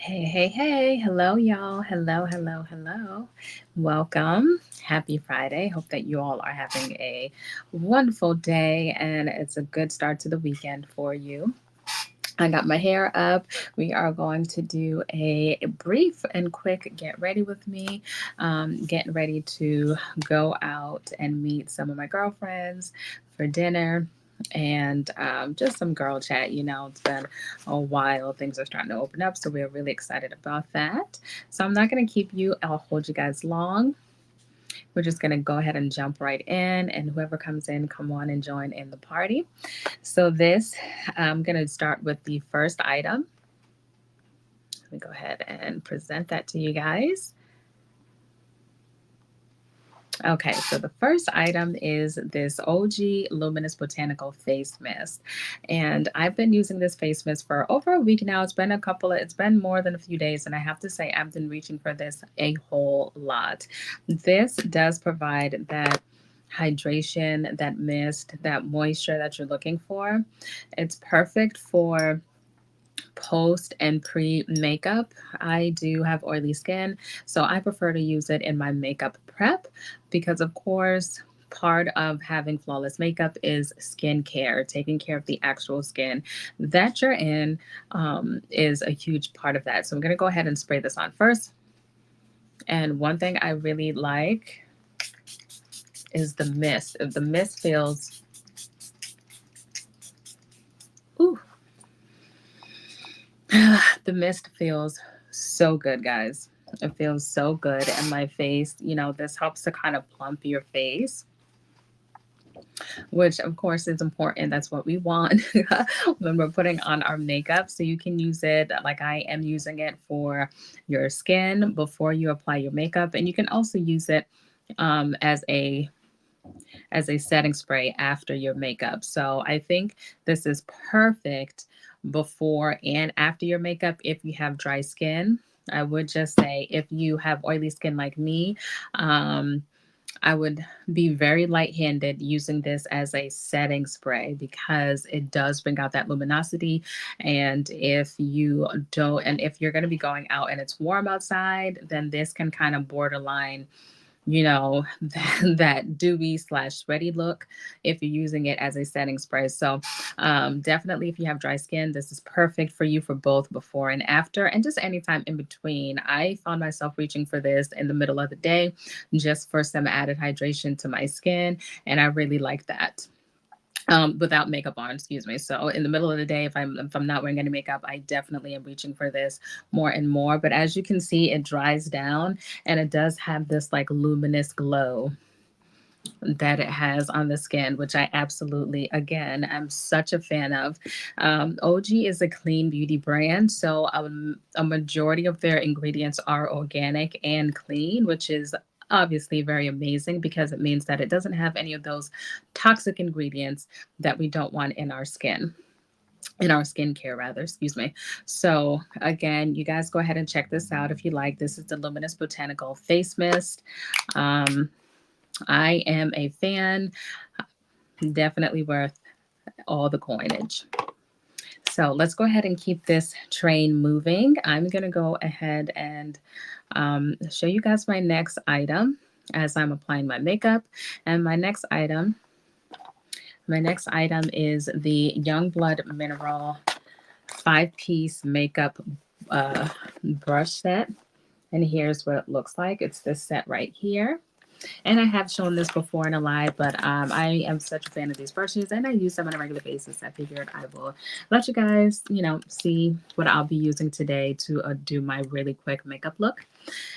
Hey, hey, hey. Hello, y'all. Hello, hello, hello. Welcome. Happy Friday. Hope that you all are having a wonderful day and it's a good start to the weekend for you. I got my hair up. We are going to do a brief and quick get ready with me. Getting ready to go out and meet some of my girlfriends for dinner and just some girl chat. You know, it's been a while. Things are starting to open up, so we're really excited about that. So I'm not going to keep you, I'll hold you guys long. We're just going to go ahead and jump right in, and whoever comes in, come on and join in the party. So this, I'm going to start with the first item. Let me go ahead and present that to you guys. Okay, so the first item is this OG Luminous Botanical Face Mist. And I've been using this face mist for over a week now. It's been more than a few days, and I have to say I've been reaching for this a whole lot. This does provide that hydration, that mist, that moisture that you're looking for. It's perfect for post and pre makeup. I do have oily skin, so I prefer to use it in my makeup prep because, of course, part of having flawless makeup is skincare, taking care of the actual skin that you're in is a huge part of that. So I'm going to go ahead and spray this on first. And one thing I really like is the mist. The mist feels, ooh, the mist feels so good, guys. It feels so good. And my face, this helps to kind of plump your face, which of course is important. That's what we want when we're putting on our makeup. So you can use it like I am using it for your skin before you apply your makeup. And you can also use it as a setting spray after your makeup. So I think this is perfect before and after your makeup if you have dry skin. I would just say if you have oily skin like me, um, I would be very light-handed using this as a setting spray because it does bring out that luminosity. And if you're going to be going out and it's warm outside, then this can kind of borderline that dewy slash sweaty look if you're using it as a setting spray. So definitely if you have dry skin, this is perfect for you for both before and after and just anytime in between. I found myself reaching for this in the middle of the day just for some added hydration to my skin, and I really like that. Without makeup on, excuse me. So in the middle of the day, if I'm not wearing any makeup, I definitely am reaching for this more and more. But as you can see, it dries down and it does have this like luminous glow that it has on the skin, which I absolutely, again, I'm such a fan of. OG is a clean beauty brand, so a majority of their ingredients are organic and clean, which is obviously very amazing because it means that it doesn't have any of those toxic ingredients that we don't want in our skin. In our skincare, rather, excuse me. So, again, you guys go ahead and check this out if you like. This is the Luminous Botanical Face Mist. Um, I am a fan, definitely worth all the coinage. So let's go ahead and keep this train moving. I'm going to go ahead and show you guys my next item as I'm applying my makeup. And my next item is the Youngblood Mineral 5-piece makeup brush set. And here's what it looks like. It's this set right here. And I have shown this before in a live, but I am such a fan of these brushes and I use them on a regular basis. I figured I will let you guys, see what I'll be using today to do my really quick makeup look.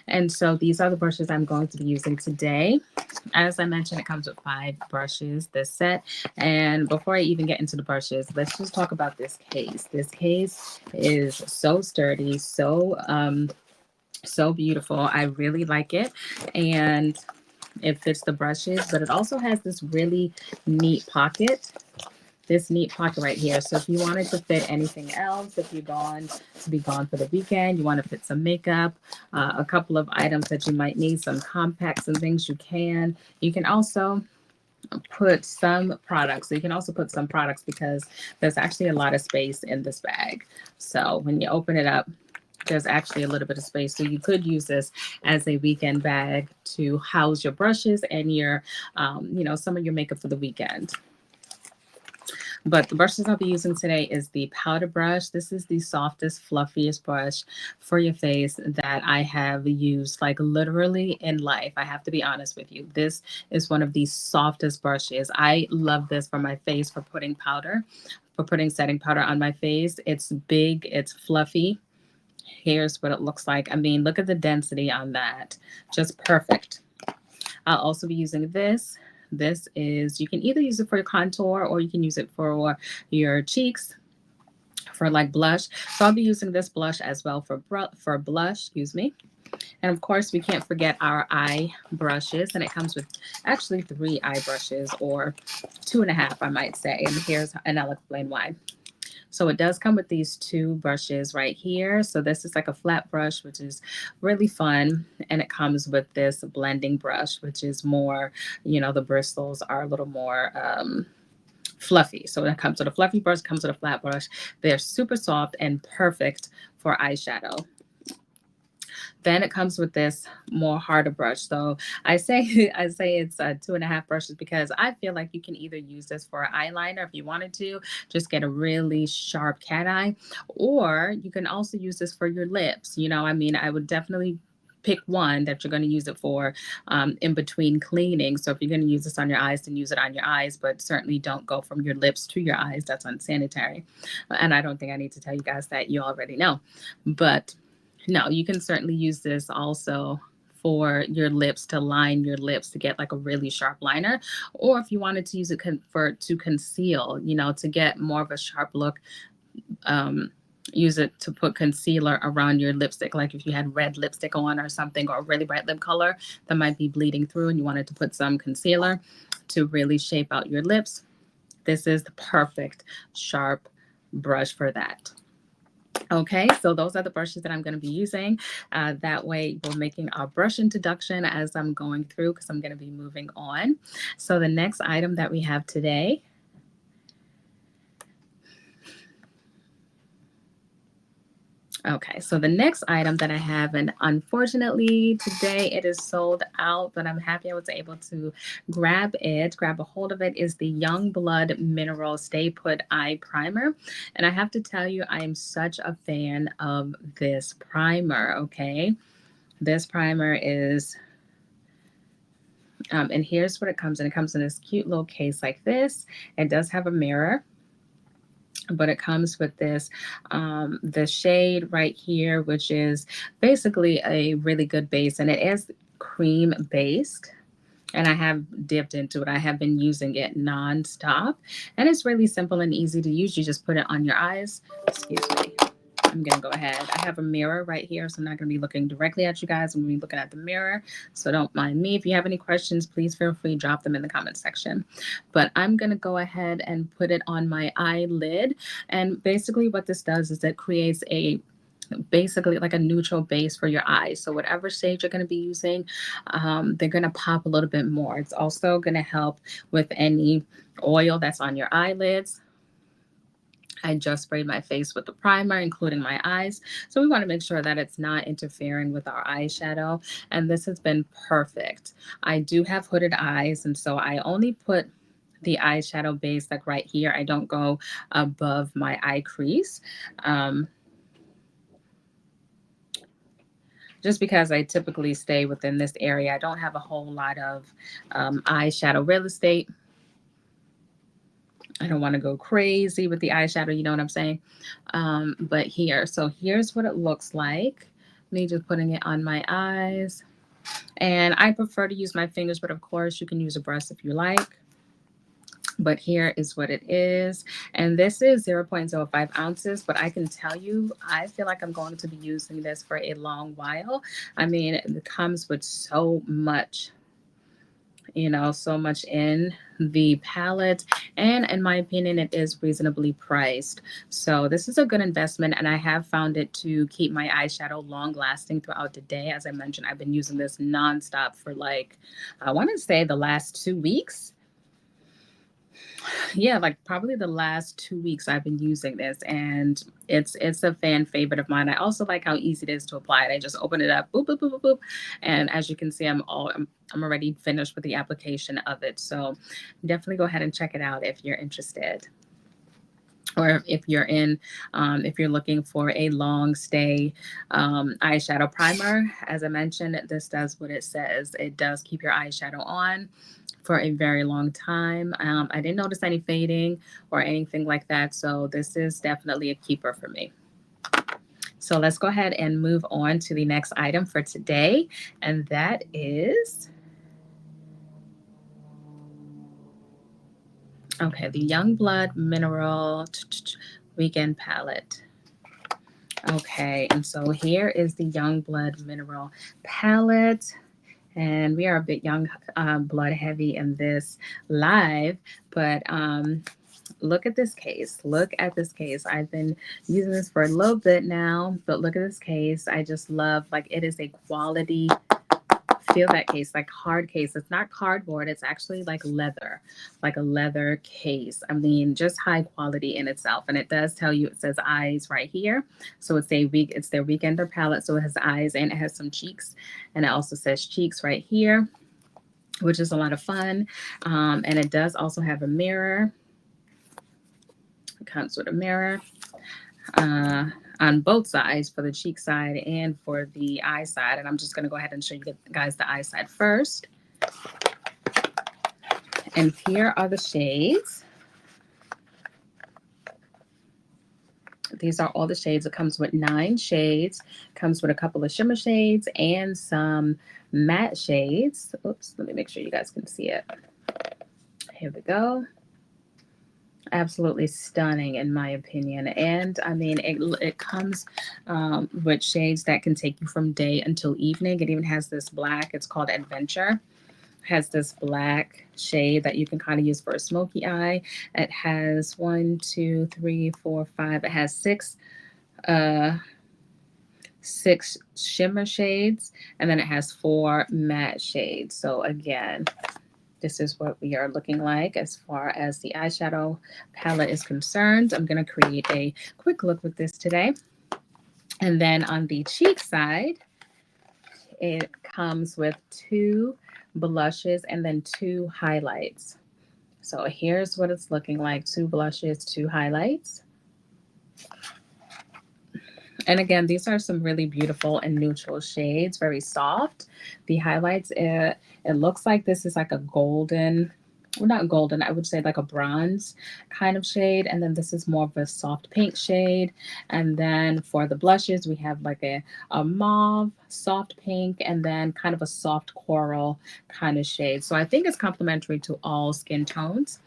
And so these are the brushes I'm going to be using today. As I mentioned, it comes with 5 brushes, this set. And before I even get into the brushes, let's just talk about this case. This case is so sturdy, so beautiful. I really like it. And it fits the brushes, but it also has this really neat pocket. This neat pocket right here. So if you wanted to fit anything else, if you're going to be gone for the weekend, you want to fit some makeup, a couple of items that you might need, some compacts and things you can. You can also put some products. So you can also put some products because there's actually a lot of space in this bag. So when you open it up, There's actually a little bit of space. So you could use this as a weekend bag to house your brushes and your, some of your makeup for the weekend. But the brushes I'll be using today is the powder brush. This is the softest, fluffiest brush for your face that I have used like literally in life. I have to be honest with you. This is one of the softest brushes. I love this for my face for putting powder, for putting setting powder on my face. It's big, it's fluffy. Here's what it looks like. I mean, look at the density on that. Just perfect. I'll also be using this. This is, you can either use it for your contour or you can use it for your cheeks for like blush. So I'll be using this blush as well for blush, excuse me. And of course, we can't forget our eye brushes. And it comes with actually 3 eye brushes, or 2.5, I might say. And I'll explain why. So it does come with these 2 brushes right here. So this is like a flat brush, which is really fun. And it comes with this blending brush, which is more, the bristles are a little more fluffy. So it comes with a fluffy brush, comes with a flat brush. They're super soft and perfect for eyeshadow. Then it comes with this more harder brush. So I say it's 2.5 brushes because I feel like you can either use this for an eyeliner if you wanted to, just get a really sharp cat eye, or you can also use this for your lips. I would definitely pick one that you're going to use it for in between cleaning. So if you're going to use this on your eyes, then use it on your eyes, but certainly don't go from your lips to your eyes. That's unsanitary. And I don't think I need to tell you guys that. You already know. But no, you can certainly use this also for your lips, to line your lips to get like a really sharp liner, or if you wanted to use it to conceal, to get more of a sharp look. Um, Use it to put concealer around your lipstick, like if you had red lipstick on or something, or a really bright lip color that might be bleeding through, and you wanted to put some concealer to really shape out your lips. This is the perfect sharp brush for that. Okay, so those are the brushes that I'm going to be using. That way we're making our brush introduction as I'm going through, because I'm going to be moving on. So the next item that we have today, okay, so the next item that I have, and unfortunately today it is sold out, but I'm happy I was able to grab a hold of it, is the Young Blood Mineral Stay Put Eye Primer. And I have to tell you, I am such a fan of this primer, okay? This primer is, and here's what it comes in. It comes in this cute little case like this. It does have a mirror, but it comes with this, the shade right here, which is basically a really good base, and it is cream based. And I have dipped into it. I have been using it nonstop, and it's really simple and easy to use. You just put it on your eyes. Excuse me. I'm going to go ahead. I have a mirror right here, so I'm not going to be looking directly at you guys. I'm going to be looking at the mirror, so don't mind me. If you have any questions, please feel free to drop them in the comment section. But I'm going to go ahead and put it on my eyelid. And basically what this does is it creates basically like a neutral base for your eyes. So whatever shade you're going to be using, they're going to pop a little bit more. It's also going to help with any oil that's on your eyelids. I just sprayed my face with the primer, including my eyes. So we want to make sure that it's not interfering with our eyeshadow. And this has been perfect. I do have hooded eyes, and so I only put the eyeshadow base like right here. I don't go above my eye crease. Just because I typically stay within this area. I don't have a whole lot of eyeshadow real estate. I don't want to go crazy with the eyeshadow, you know what I'm saying? But here, so here's what it looks like. Me just putting it on my eyes. And I prefer to use my fingers, but of course you can use a brush if you like. But here is what it is. And this is 0.05 ounces, but I can tell you, I feel like I'm going to be using this for a long while. I mean, it comes with so much, so much in the palette, and in my opinion it is reasonably priced. So this is a good investment, and I have found it to keep my eyeshadow long lasting throughout the day. As I mentioned, I've been using this nonstop for like, I want to say the last 2 weeks. Yeah, like probably the last 2 weeks I've been using this, and it's a fan favorite of mine. I also like how easy it is to apply it. I just open it up, boop boop boop boop boop, and as you can see, I'm already finished with the application of it. So definitely go ahead and check it out if you're interested. Or if you're looking for a long stay eyeshadow primer, as I mentioned, this does what it says. It does keep your eyeshadow on for a very long time. I didn't notice any fading or anything like that, so this is definitely a keeper for me. So let's go ahead and move on to the next item for today, and that is, okay, the Youngblood Mineral Weekend Palette. Okay, and so here is the Youngblood Mineral Palette. And we are a bit young blood heavy in this live, but look at this case. Look at this case. I've been using this for a little bit now, but look at this case. I just love, like, it is a quality, feel that case, like hard case. It's not cardboard. It's actually like a leather case. I mean, just high quality in itself. And it does tell you, it says eyes right here. So it's it's their weekender palette. So it has eyes and it has some cheeks. And it also says cheeks right here, which is a lot of fun. And it does also have a mirror. It comes with a mirror uh, on both sides, for the cheek side and for the eye side. And I'm just going to go ahead and show you guys the eye side first. And here are the shades. These are all the shades. It comes with 9 shades, comes with a couple of shimmer shades and some matte shades. Oops, let me make sure you guys can see it. Here we go. Absolutely stunning in my opinion. And I mean, it comes with shades that can take you from day until evening. It even has this black, it's called Adventure. Has this black shade that you can kind of use for a smoky eye. It has 1, 2, 3, 4, 5. It has uh 6 shimmer shades, and then it has 4 matte shades. So again, this is what we are looking like as far as the eyeshadow palette is concerned. I'm going to create a quick look with this today. And then on the cheek side, it comes with 2 blushes and then 2 highlights. So here's what it's looking like: 2 blushes, 2 highlights. And again, these are some really beautiful and neutral shades, very soft. The highlights, it looks like this is like a golden, well, not golden, I would say like a bronze kind of shade. And then this is more of a soft pink shade. And then for the blushes, we have like a mauve, soft pink, and then kind of a soft coral kind of shade. So I think it's complementary to all skin tones.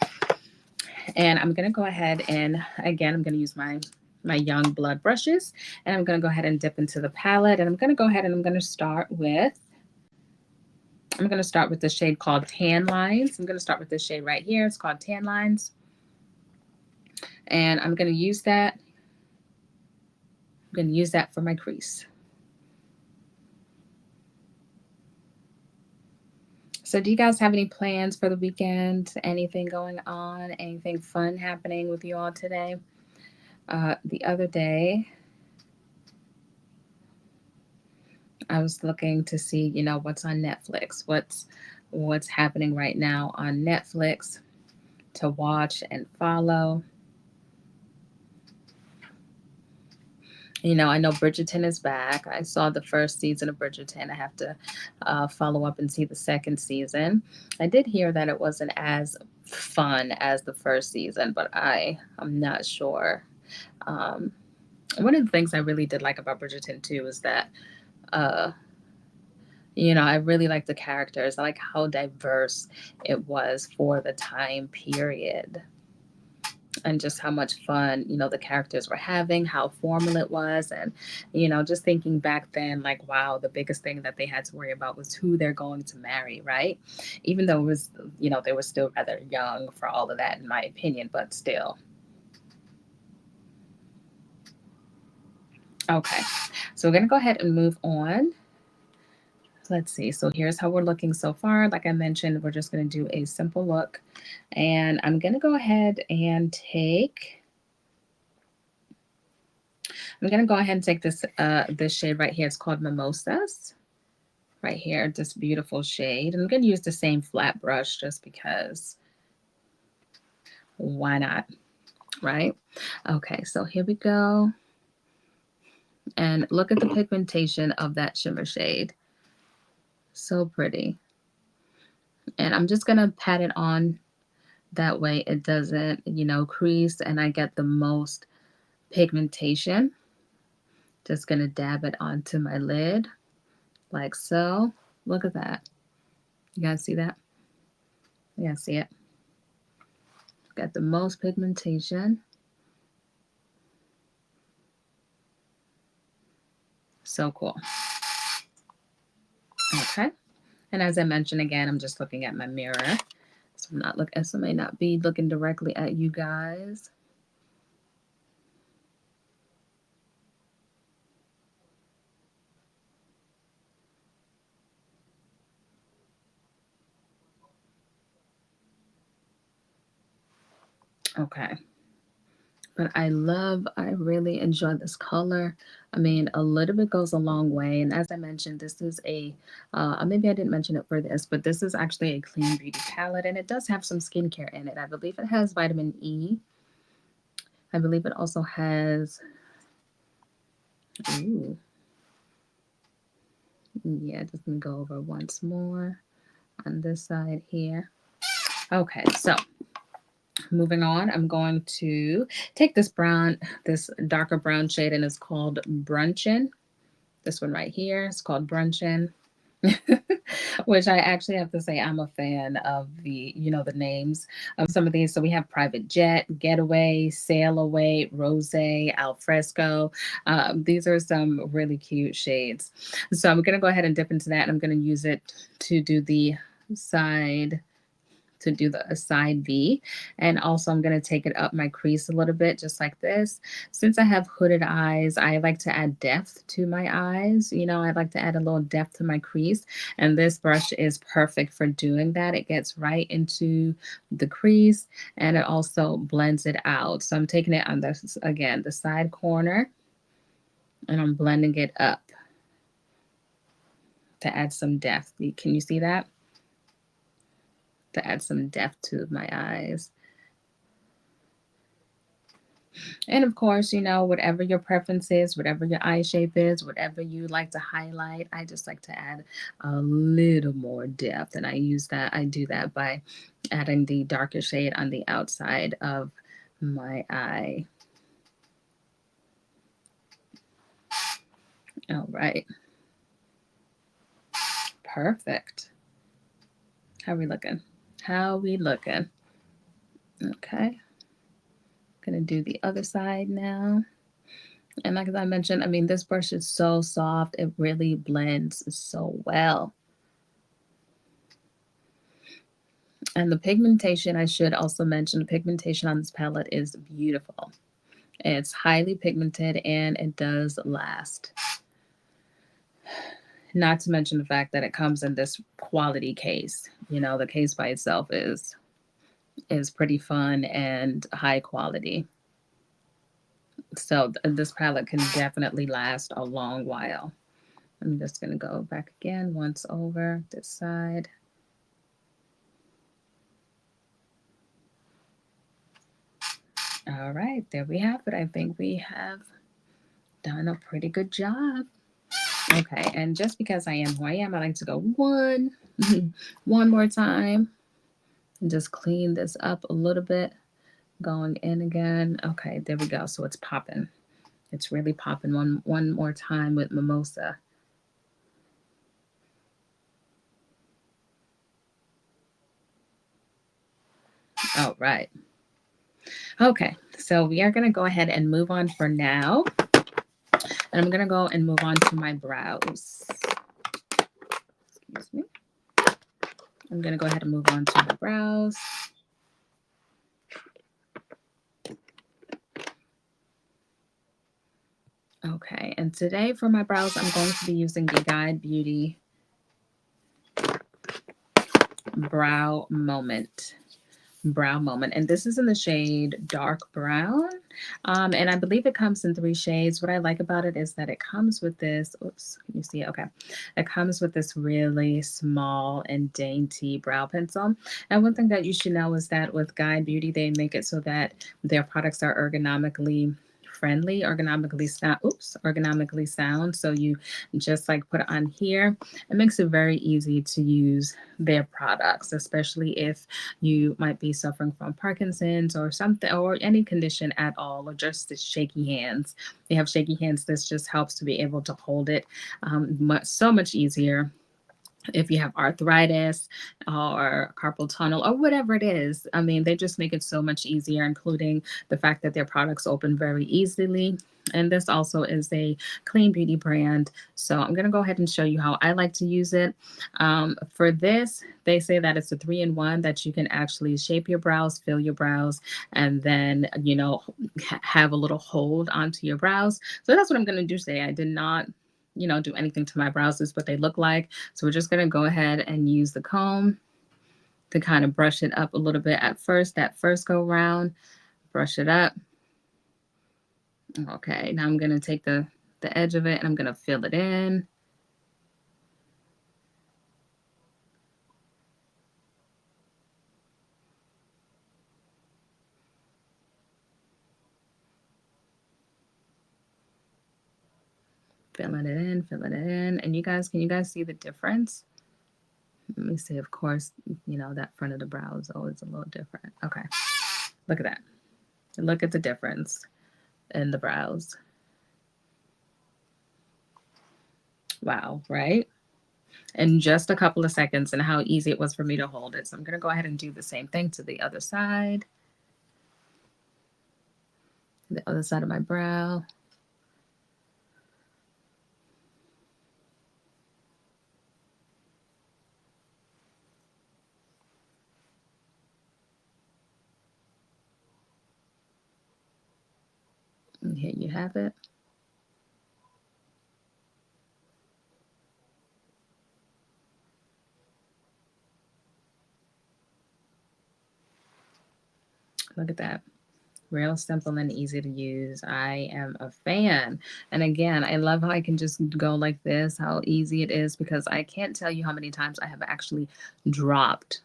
And I'm going to go ahead and, again, I'm going to use my young blood brushes, and I'm going to go ahead and dip into the palette, and I'm going to go ahead and I'm going to start with the shade called Tan Lines. I'm going to start with this shade right here. It's called Tan Lines. And I'm going to use that. I'm going to use that for my crease. So do you guys have any plans for the weekend? Anything going on? Anything fun happening with you all today? The other day, I was looking to see, what's on Netflix, what's happening right now on Netflix to watch and follow. I know Bridgerton is back. I saw the first season of Bridgerton. I have to follow up and see the second season. I did hear that it wasn't as fun as the first season, but I'm not sure. Um, One of the things I really did like about Bridgerton too is that uh, I really like the characters. I like how diverse it was for the time period, and just how much fun, the characters were having, how formal it was. And, just thinking back then, like, wow, the biggest thing that they had to worry about was who they're going to marry, right? Even though it was, they were still rather young for all of that, in my opinion, but still. Okay, so we're going to go ahead and move on. let's see. So here's how we're looking so far. Like I mentioned, we're just going to do a simple look. And I'm going to go ahead and take, this this shade right here. It's called Mimosas. Right here, this beautiful shade. And I'm going to use the same flat brush just because why not, right? Okay, so here we go. And look at the pigmentation of that shimmer shade. So pretty. And I'm just going to pat it on. That way it doesn't, crease and I get the most pigmentation. Just going to dab it onto my lid like so. Look at that. You guys see that? You guys see it? Got the most pigmentation. So cool. Okay. And as I mentioned again, I'm just looking at my mirror. So I'm not looking, so I may not be looking directly at you guys. Okay. But I really enjoy this color. I mean, a little bit goes a long way. And as I mentioned, this is maybe I didn't mention it for this, but this is actually a clean beauty palette and it does have some skincare in it. I believe it has vitamin E. I believe it also has, ooh, yeah, just gonna go over once more on this side here. Okay, so moving on, I'm going to take this darker brown shade, and it's called Brunchin'. This one right here is called Brunchin'. Which I actually have to say I'm a fan of the names of some of these. So we have Private Jet, Getaway, Sail Away, Rose, Alfresco. These are some really cute shades. So I'm going to go ahead and dip into that. And I'm going to use it to do the side a side V. And also I'm going to take it up my crease a little bit, just like this. Since I have hooded eyes, I like to add depth to my eyes. I like to add a little depth to my crease. And this brush is perfect for doing that. It gets right into the crease and it also blends it out. So I'm taking it on this, again, the side corner, and I'm blending it up to add some depth. Can you see that? To add some depth to my eyes. And of course, whatever your preference is, whatever your eye shape is, whatever you like to highlight, I just like to add a little more depth. And I do that by adding the darker shade on the outside of my eye. All right. Perfect. How are we looking? Okay. Gonna do the other side now. And like I mentioned, I mean, this brush is so soft. It really blends so well. And the pigmentation, I should also mention, the pigmentation on this palette is beautiful. It's highly pigmented and it does last. Not to mention the fact that it comes in this quality case. The case by itself is pretty fun and high quality. So this palette can definitely last a long while. I'm just going to go back again once over this side. All right, there we have it. I think we have done a pretty good job. Okay, and just because I am who I am, I like to go one more time and just clean this up a little bit. Going in again. Okay, there we go. So it's popping. It's really popping. One more time with Mimosa. All right. Okay, so we are going to go ahead and move on for now. And I'm going to go and move on to my brows. Excuse me. I'm going to go ahead and move on to my brows. Okay, and today for my brows, I'm going to be using the Guide Beauty Brow Moment. Brow Moment. And this is in the shade Dark Brown. And I believe it comes in 3 shades. What I like about it is that it comes with this, oops, can you see it? Okay. It comes with this really small and dainty brow pencil. And one thing that you should know is that with Guide Beauty, they make it so that their products are ergonomically friendly, ergonomically sound. So you just like put it on here. It makes it very easy to use their products, especially if you might be suffering from Parkinson's or something, or any condition at all, or just the shaky hands. They have shaky hands. This just helps to be able to hold it so much easier. If you have arthritis or carpal tunnel or whatever it is, I mean, they just make it so much easier, including the fact that their products open very easily. And this also is a clean beauty brand. So I'm going to go ahead and show you how I like to use it. For this, they say that it's a 3-in-1, that you can actually shape your brows, fill your brows, and then, have a little hold onto your brows. So that's what I'm going to do today. I did not do anything to my brows. This is what they look like. So we're just going to go ahead and use the comb to kind of brush it up a little bit at first, that first go round, brush it up. Okay, now I'm going to take the edge of it and I'm going to fill it in. Filling it in, filling it in. And can you guys see the difference? Let me see, of course, that front of the brow is always a little different. Okay, look at that. Look at the difference in the brows. Wow, right? In just a couple of seconds, and how easy it was for me to hold it. So I'm going to go ahead and do the same thing to the other side. The other side of my brow. And here you have it. Look at that. Real simple and easy to use. I am a fan. And again, I love how I can just go like this, how easy it is, because I can't tell you how many times I have actually dropped.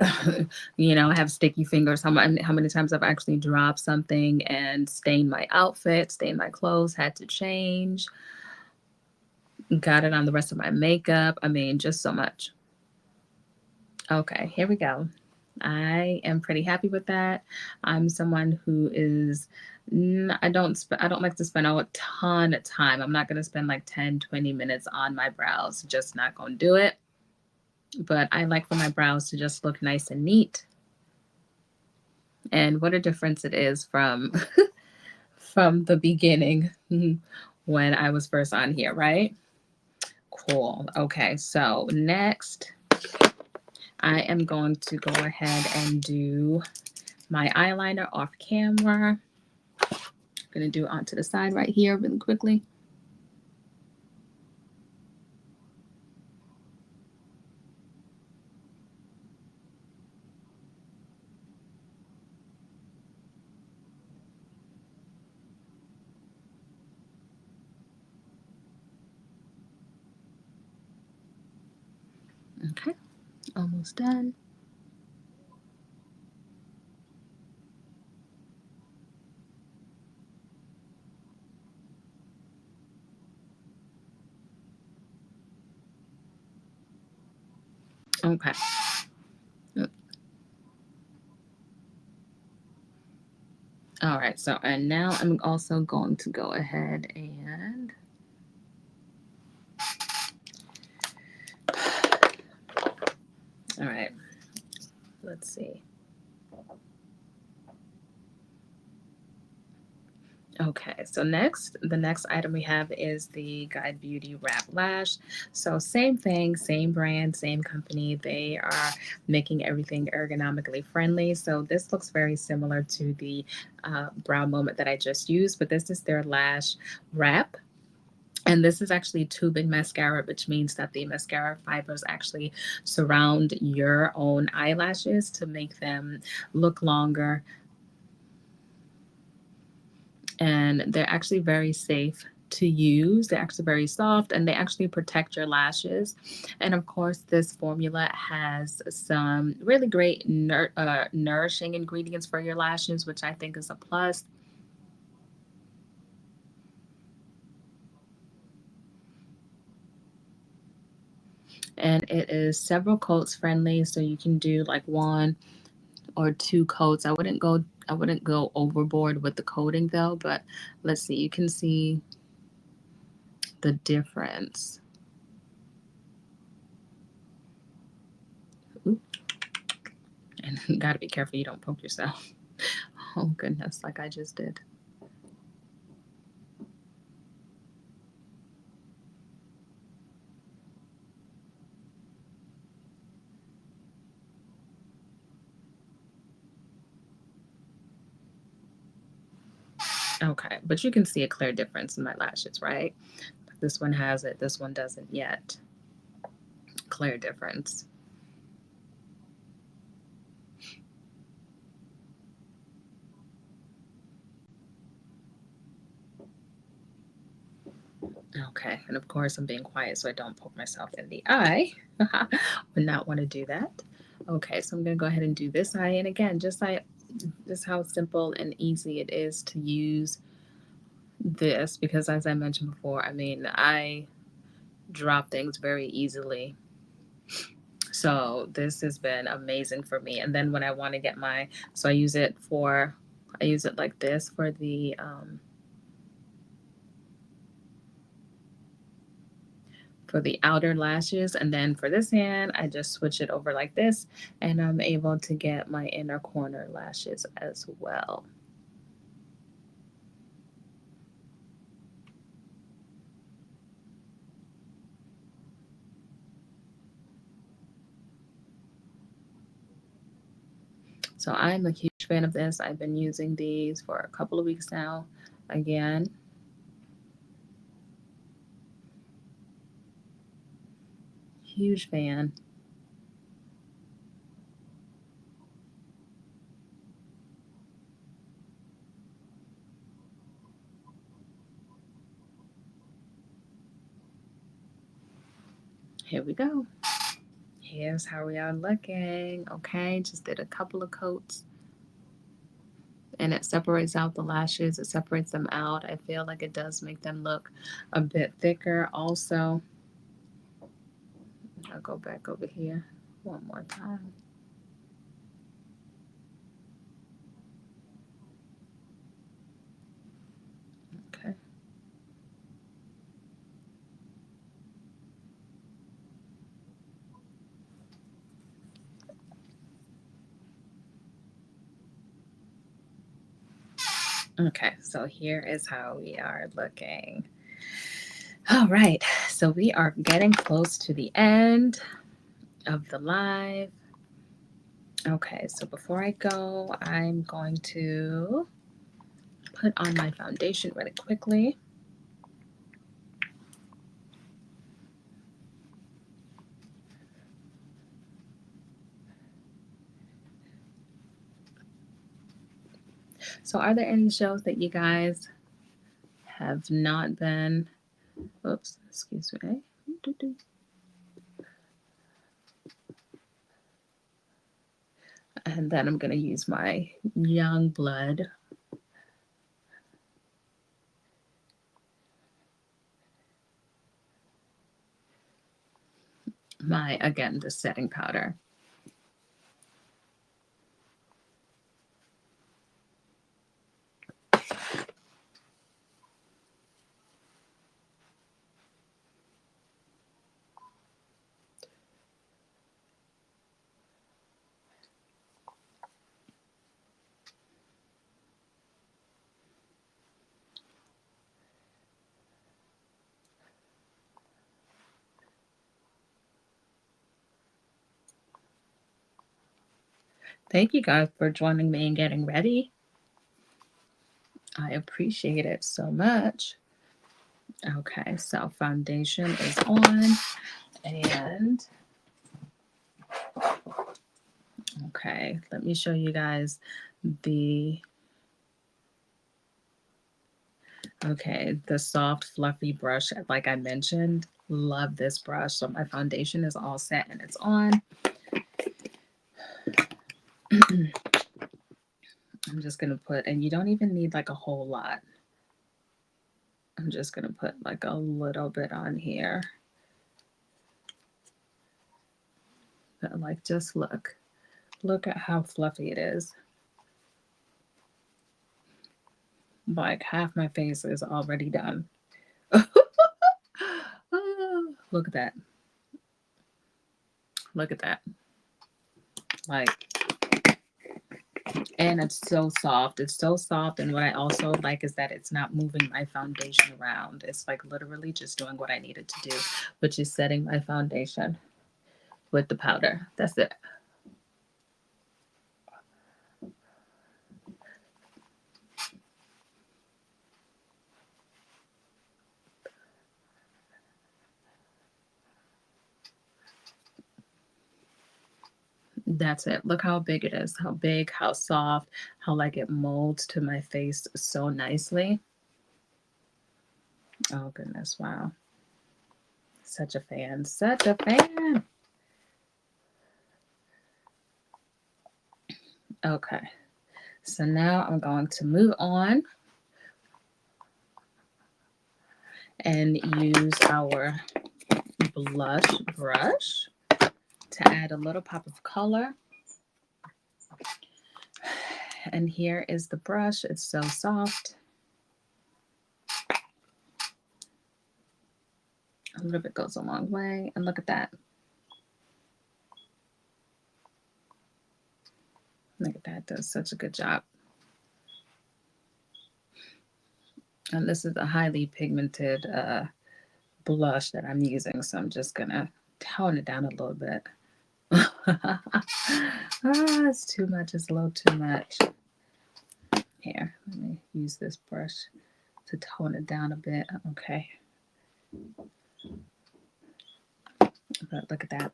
I have sticky fingers. How many times I've actually dropped something and stained my outfit, stained my clothes, had to change, got it on the rest of my makeup. I mean, just so much. Okay, here we go. I am pretty happy with that. I'm someone who is I don't like to spend a ton of time. I'm not going to spend like 10, 20 minutes on my brows. Just not going to do it. But I like for my brows to just look nice and neat. And what a difference it is from from the beginning when I was first on here, right? Cool. Okay, so next I am going to go ahead and do my eyeliner off camera. I'm going to do it onto the side right here really quickly. Okay, almost done. Okay. All right, so and now I'm also going to go ahead and all right, let's see. Okay, so the next item we have is the Guide Beauty Wrap Lash. So same thing, same brand, same company. They are making everything ergonomically friendly. So this looks very similar to the Brow Moment that I just used, but this is their lash wrap. And this is actually tubing mascara, which means that the mascara fibers actually surround your own eyelashes to make them look longer. And they're actually very safe to use. They're actually very soft and they actually protect your lashes. And of course, this formula has some really great nourishing ingredients for your lashes, which I think is a plus. And it is several coats friendly, so you can do like 1 or 2 coats. I wouldn't go overboard with the coating though, but let's see. You can see the difference. Ooh, and you got to be careful you don't poke yourself. Oh goodness, like I just did. Okay, but you can see a clear difference in my lashes, right? This one has it, this one doesn't yet. Clear difference. Okay, and of course I'm being quiet so I don't poke myself in the eye. Would not want to do that. Okay, so I'm gonna go ahead and do this eye, and again, just how simple and easy it is to use this, because as I mentioned before, I mean, I drop things very easily. So this has been amazing for me. And then when I want to get so I use it like this for the outer lashes. And then for this hand, I just switch it over like this and I'm able to get my inner corner lashes as well. So I'm a huge fan of this. I've been using these for a couple of weeks now. Again, huge fan. Here we go. Here's how we are looking. Okay, just did a couple of coats and it separates out the lashes, it separates them out. I feel like it does make them look a bit thicker also. I'll go back over here one more time. Okay. Okay, so here is how we are looking. All right, so we are getting close to the end of the live. Okay, so before I go, I'm going to put on my foundation really quickly. So, are there any shows that you guys have not been? Oops, excuse me. And then I'm going to use my young blood, again, the setting powder. Thank you guys for joining me and getting ready. I appreciate it so much. Okay, so foundation is on, and okay, let me show you guys the the soft fluffy brush. Like I mentioned, love this brush. So my foundation is all set and it's on. I'm just gonna put, and you don't even need like a whole lot. I'm just gonna put like a little bit on here. But like, just look at how fluffy it is. Like half my face is already done. Look at that. Look at that. Like, and it's so soft. It's so soft. And what I also like is that it's not moving my foundation around. It's like literally just doing what I needed to do, which is setting my foundation with the powder. That's it. That's it. Look how big it is. How big, how soft, how like it molds to my face so nicely. Oh goodness, wow. Such a fan. Such a fan. Okay. So now I'm going to move on and use our blush brush to add a little pop of color. And here is the brush. It's so soft. A little bit goes a long way. And look at that. Look at that. Does such a good job. And this is a highly pigmented blush that I'm using. So I'm just going to tone it down a little bit. It's too much. It's a little too much. Here, let me use this brush to tone it down a bit. Okay. But look at that.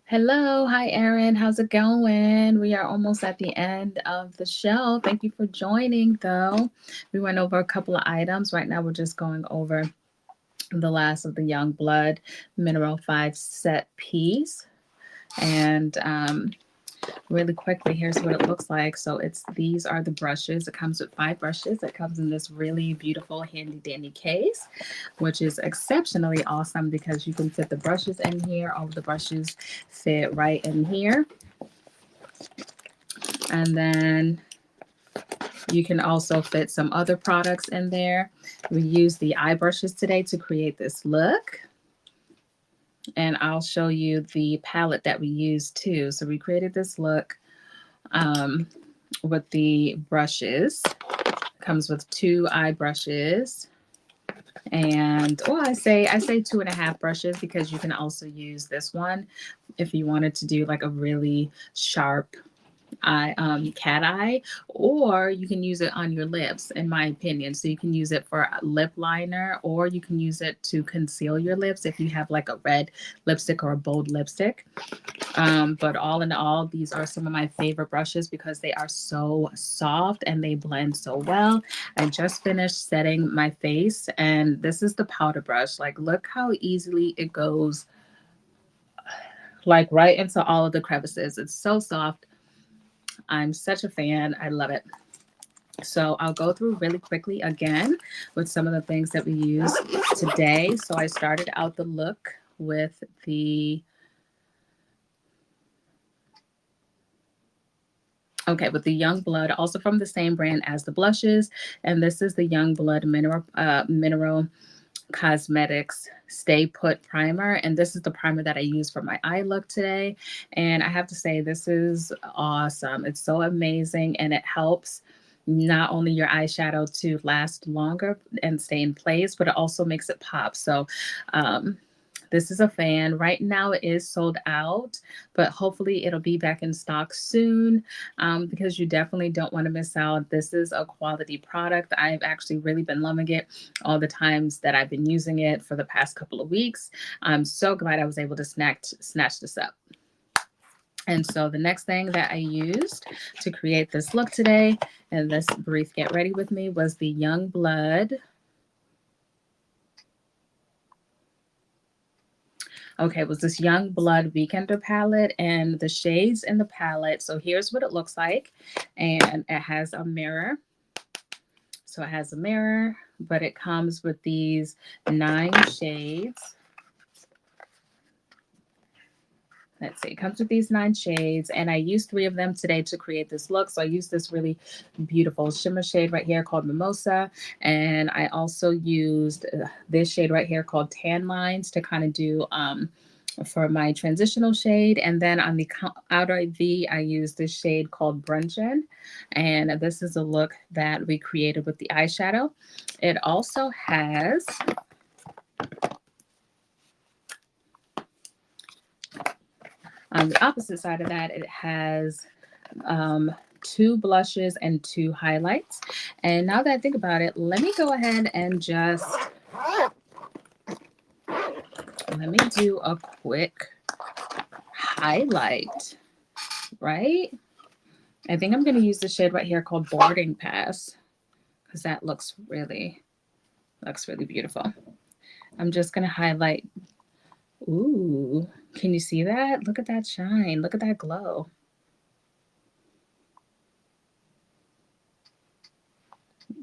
Hello. Hi, Erin. How's it going? We are almost at the end of the show. Thank you for joining, though. We went over a couple of items. Right now, we're just going over the last of the Young Blood Mineral 5 set piece. And really quickly, here's what it looks like. So these are the brushes. It comes with 5 brushes. It comes in this really beautiful handy dandy case, which is exceptionally awesome because you can fit the brushes in here. All of the brushes fit right in here. And then you can also fit some other products in there. We use the eye brushes today to create this look. And I'll show you the palette that we use too. So we created this look with the brushes. It comes with 2 eye brushes. And I say 2.5 brushes because you can also use this one if you wanted to do like a really sharp cat eye, or you can use it on your lips, in my opinion. So you can use it for a lip liner, or you can use it to conceal your lips if you have like a red lipstick or a bold lipstick. But all in all, these are some of my favorite brushes because they are so soft and they blend so well. I just finished setting my face, and this is the powder brush. Like, look how easily it goes, like right into all of the crevices. It's so soft. I'm such a fan. I love it. So I'll go through really quickly again with some of the things that we use today. So I started out the look with the Young Blood, also from the same brand as the blushes. And this is the Young Blood Mineral Cosmetics Stay Put Primer. And this is the primer that I use for my eye look today. And I have to say, this is awesome. It's so amazing, and it helps not only your eyeshadow to last longer and stay in place, but it also makes it pop. So This is a fan. Right now it is sold out, but hopefully it'll be back in stock soon, because you definitely don't want to miss out. This is a quality product. I've actually really been loving it all the times that I've been using it for the past couple of weeks. I'm so glad I was able to snatch this up. And so the next thing that I used to create this look today, and this brief get ready with me, was the Young Blood. Okay, it was this Young Blood Weekender palette, and the shades in the palette. So here's what it looks like. And it has a mirror. So it has a mirror, but it comes with these 9 shades. Let's see, it comes with these 9 shades, and I used 3 of them today to create this look. So I used this really beautiful shimmer shade right here called Mimosa, and I also used this shade right here called Tan Lines to kind of do for my transitional shade. And then on the outer V, I used this shade called Bruncheon, and this is a look that we created with the eyeshadow. It also has on the opposite side of that, it has 2 blushes and 2 highlights. And now that I think about it, let me go ahead and just let me do a quick highlight, right? I think I'm going to use the shade right here called Boarding Pass, because that looks really beautiful. I'm just going to highlight. Ooh, can you see that? Look at that shine. Look at that glow.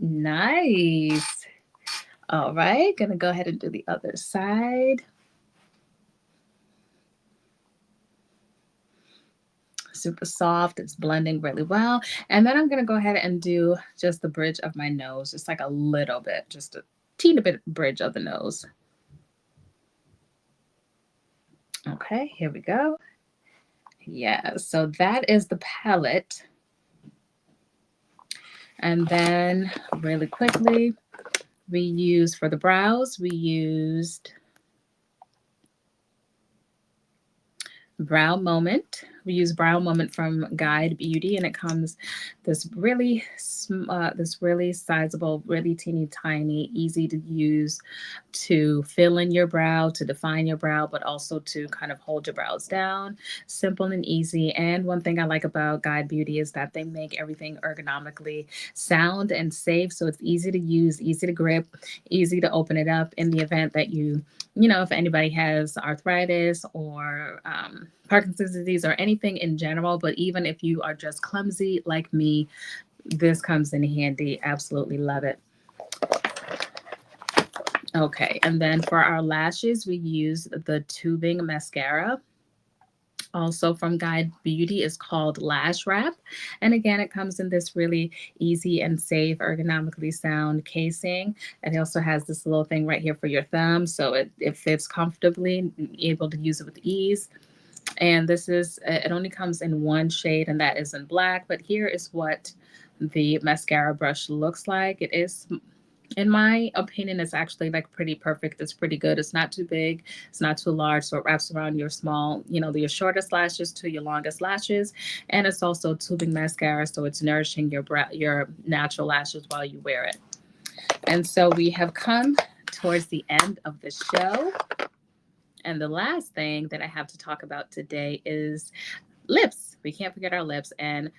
Nice. All right, gonna go ahead and do the other side. Super soft, it's blending really well. And then I'm gonna go ahead and do just the bridge of my nose, just like a little bit, just a teeny bit bridge of the nose. Okay, here we go. Yeah, so that is the palette. And then really quickly, we used for the brows, we used Brow Moment. We use Brow Moment from Guide Beauty, and it comes this really sizable, really teeny tiny, easy to use to fill in your brow, to define your brow, but also to kind of hold your brows down. Simple and easy. And one thing I like about Guide Beauty is that they make everything ergonomically sound and safe, so it's easy to use, easy to grip, easy to open it up in the event that you know, if anybody has arthritis or Parkinson's disease or anything in general, but even if you are just clumsy like me, this comes in handy. Absolutely love it. Okay, and then for our lashes, we use the tubing mascara. Also from Guide Beauty is called Lash Wrap. And again, it comes in this really easy and safe, ergonomically sound casing. And it also has this little thing right here for your thumb. So it fits comfortably, able to use it with ease. And this is, it only comes in 1 shade, and that is in black. But here is what the mascara brush looks like. It is, in my opinion, it's actually like pretty perfect. It's pretty good. It's not too big. It's not too large. So it wraps around your small, you know, your shortest lashes to your longest lashes. And it's also tubing mascara. So it's nourishing your natural lashes while you wear it. And so we have come towards the end of the show. And the last thing that I have to talk about today is lips. We can't forget our lips. And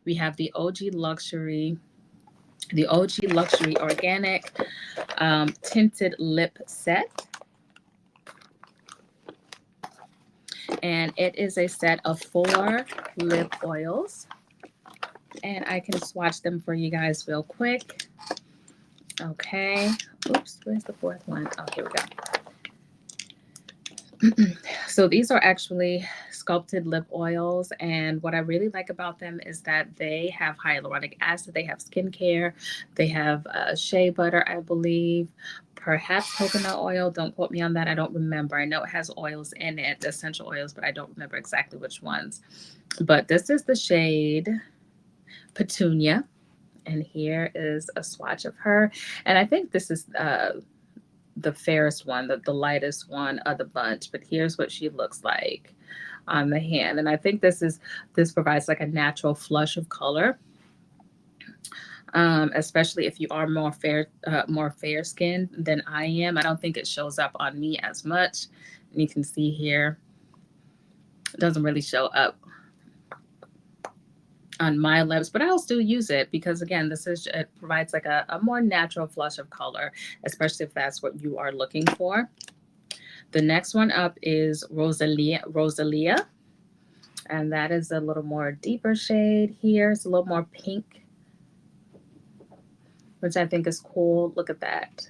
we have the OG Luxury Organic Tinted Lip Set. And it is a set of 4 lip oils. And I can swatch them for you guys real quick. Okay. Oops, where's the 4th one? Oh, here we go. So these are actually sculpted lip oils, and what I really like about them is that they have hyaluronic acid, they have skincare, they have shea butter, I believe, perhaps coconut oil. Don't quote me on that. I don't remember. I know it has oils in it, essential oils, but I don't remember exactly which ones. But this is the shade Petunia, and here is a swatch of her. And I think this is the fairest one, the lightest one of the bunch. But here's what she looks like on the hand. And I think this provides like a natural flush of color, especially if you are more fair skinned than I am. I don't think it shows up on me as much. And you can see here, it doesn't really show up on my lips, but I'll still use it because again, it provides like a more natural flush of color, especially if that's what you are looking for. The next one up is Rosalia, and that is a little more deeper shade here. It's a little more pink, which I think is cool. Look at that.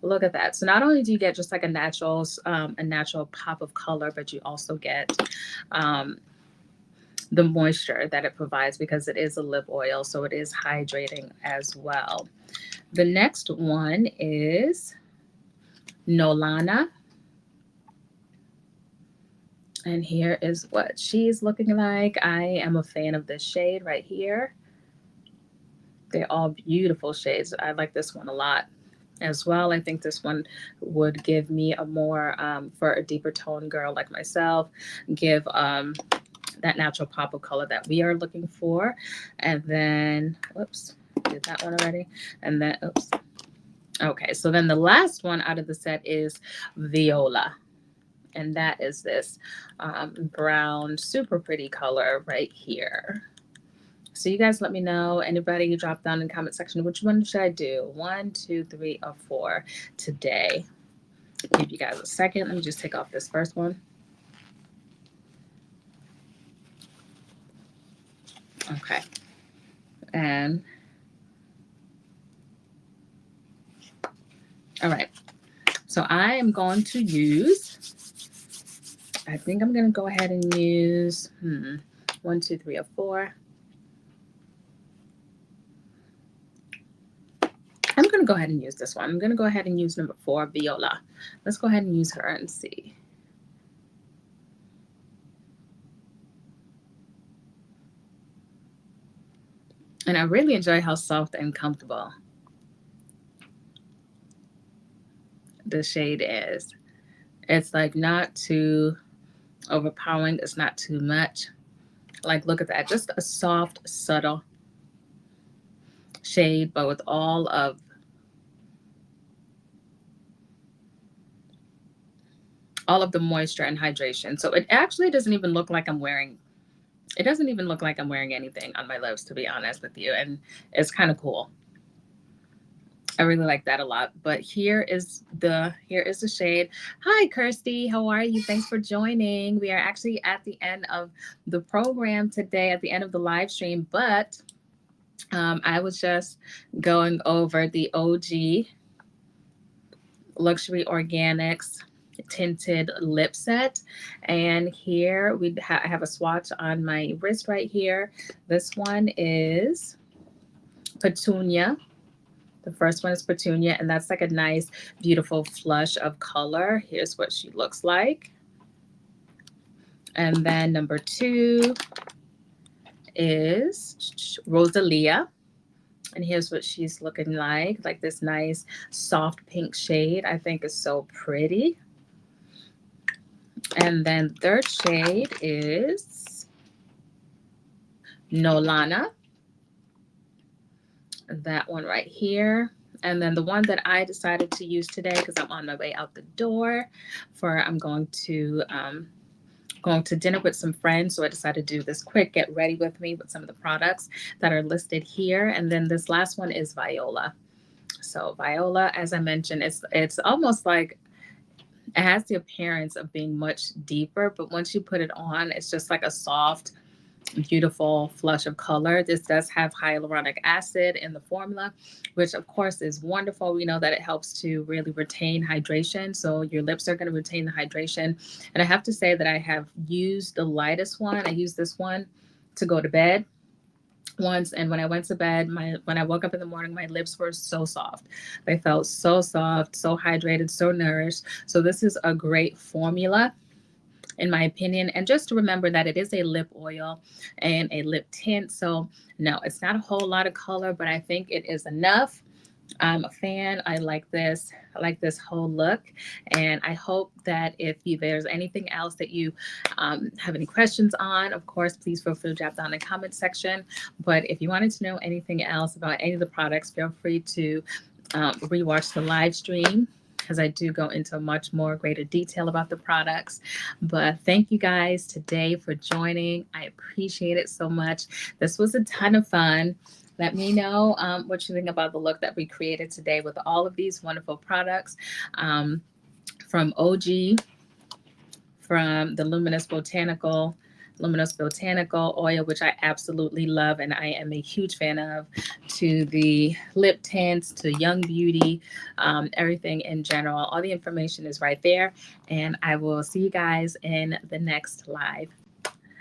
Look at that. So not only do you get just like a natural pop of color, but you also get um, the moisture that it provides because it is a lip oil, so it is hydrating as well. The next one is Nolana. And here is what she's looking like. I am a fan of this shade right here. They're all beautiful shades. I like this one a lot as well. I think this one would give me a more, for a deeper tone girl like myself, give that natural pop of color that we are looking for. And then, whoops, did that one already. And then, oops. Okay, so then the last one out of the set is Viola. And that is this brown, super pretty color right here. So you guys let me know, anybody drop down in the comment section, which one should I do? 1, 2, 3, or 4 today? Give you guys a second. Let me just take off this first one. Okay. And all right. So I am going to use, I think I'm going to go ahead and use 1, 2, 3, or 4. I'm going to go ahead and use this one. I'm going to go ahead and use number 4, Viola. Let's go ahead and use her and see. And I really enjoy how soft and comfortable the shade is. It's like not too overpowering. It's not too much. Like, look at that. Just a soft, subtle shade, but with all of the moisture and hydration. So it actually doesn't even look like I'm wearing anything on my lips, to be honest with you. And it's kind of cool. I really like that a lot. But here is the shade. Hi, Kirsty. How are you? Thanks for joining. We are actually at the end of the program today, at the end of the live stream. But I was just going over the OG Luxury Organics tinted lip set, and here I have a swatch on my wrist right here. This one is Petunia. The first one is Petunia, and that's like a nice, beautiful flush of color. Here's what she looks like. And then number 2 is Rosalia. And here's what she's looking like this nice, soft pink shade. I think is so pretty. And then third shade is Nolana. That one right here. And then the one that I decided to use today, because I'm on my way out the door I'm going to dinner with some friends. So I decided to do this quick get ready with me with some of the products that are listed here. And then this last one is Viola. So Viola, as I mentioned, it's almost like it has the appearance of being much deeper, but once you put it on, it's just like a soft, beautiful flush of color. This does have hyaluronic acid in the formula, which of course is wonderful. We know that it helps to really retain hydration. So your lips are going to retain the hydration. And I have to say that I have used the lightest one. I used this one to go to bed once, and when I went to bed, when I woke up in the morning, my lips were so soft. They felt so soft, so hydrated, so nourished. So this is a great formula, in my opinion. And just to remember that it is a lip oil and a lip tint. So no, it's not a whole lot of color, but I think it is enough I'm a fan. I like this. I like this whole look. And I hope that if there's anything else that you have any questions on, of course, please feel free to drop down in the comment section. But if you wanted to know anything else about any of the products, feel free to rewatch the live stream, because I do go into much more greater detail about the products. But thank you guys today for joining. I appreciate it so much. This was a ton of fun. Let me know what you think about the look that we created today with all of these wonderful products, um, from OG, from the Luminous Botanical Oil, which I absolutely love and I am a huge fan of, to the lip tints, to Young Beauty, everything in general. All the information is right there. And I will see you guys in the next live.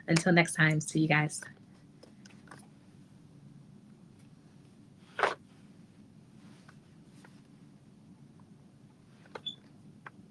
Until next time, see you guys.